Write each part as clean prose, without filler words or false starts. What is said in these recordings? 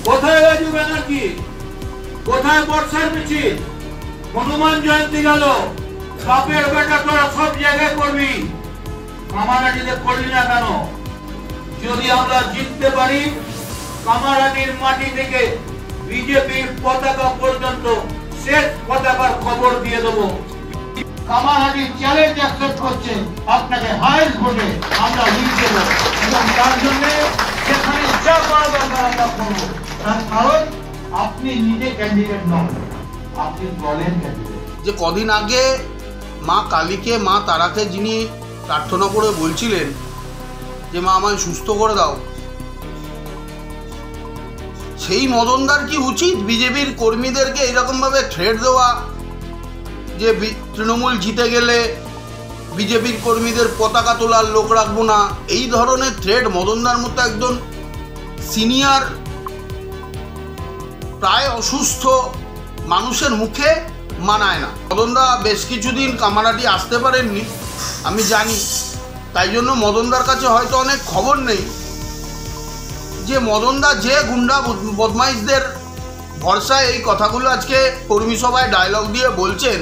কোথায় রাজু ব্যানার্জি, কোথায় বর্ষার মিছিল, হনুমান জয়ন্তী গেল, বাপের বেটা তোরা সব জায়গায় করবি, কামারহাটিতে করলি না কেন? যদি আমরা জিততে পারি, কামারহাটির মাটি থেকে বিজেপির পতাকা পর্যন্ত শেষ পতাকার খবর দিয়ে দেবো। কামারহাটি চ্যালেঞ্জ অ্যাকসেপ্ট করছে, আপনাকে হাইয়েস্ট ভোটে আমরা লিড দেবো এবং তার জন্য যেখানে যা করা দরকার আমরা করবো। তার কারণ আপনি নিজে ক্যান্ডিডেট নন, আপনি দলের ক্যান্ডিডেট। যে কদিন আগে মা কালীকে, মা তারাকে যিনি প্রার্থনা করে বলছিলেন যে মা আমায় সুস্থ করে দাও, সেই মদনদার কি উচিত বিজেপির কর্মীদেরকে এরকমভাবে থ্রেট দেওয়া যে তৃণমূল জিতে গেলে বিজেপির কর্মীদের পতাকা তোলার লোক রাখবো না? এই ধরনের থ্রেট মদনদার মতো একজন সিনিয়র প্রায় অসুস্থ মানুষের মুখে মানায় না। মদনদা বেশ কিছুদিন কামারহাটি আসতে পারেননি, আমি জানি, তাই জন্য মদনদার কাছে হয়তো অনেক খবর নেই যে মদনদা যে গুন্ডা বদমাইশদের ভরসায় এই কথাগুলো আজকে কর্মী সভায় ডায়লগ দিয়ে বলছেন,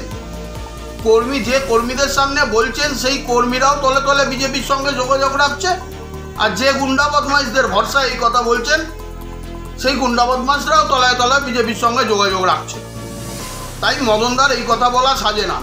যে কর্মীদের সামনে বলছেন সেই কর্মীরাও তলে তলে বিজেপির সঙ্গে যোগাযোগ রাখছে, আর যে গুন্ডা বদমাইশদের ভরসায় এই কথা বলছেন সেই গুন্ডা বদমাইশরাও তলায় তলায় বিজেপির সঙ্গে যোগাযোগ রাখছে। তাই মদনদার এই কথা বলা সাজে না।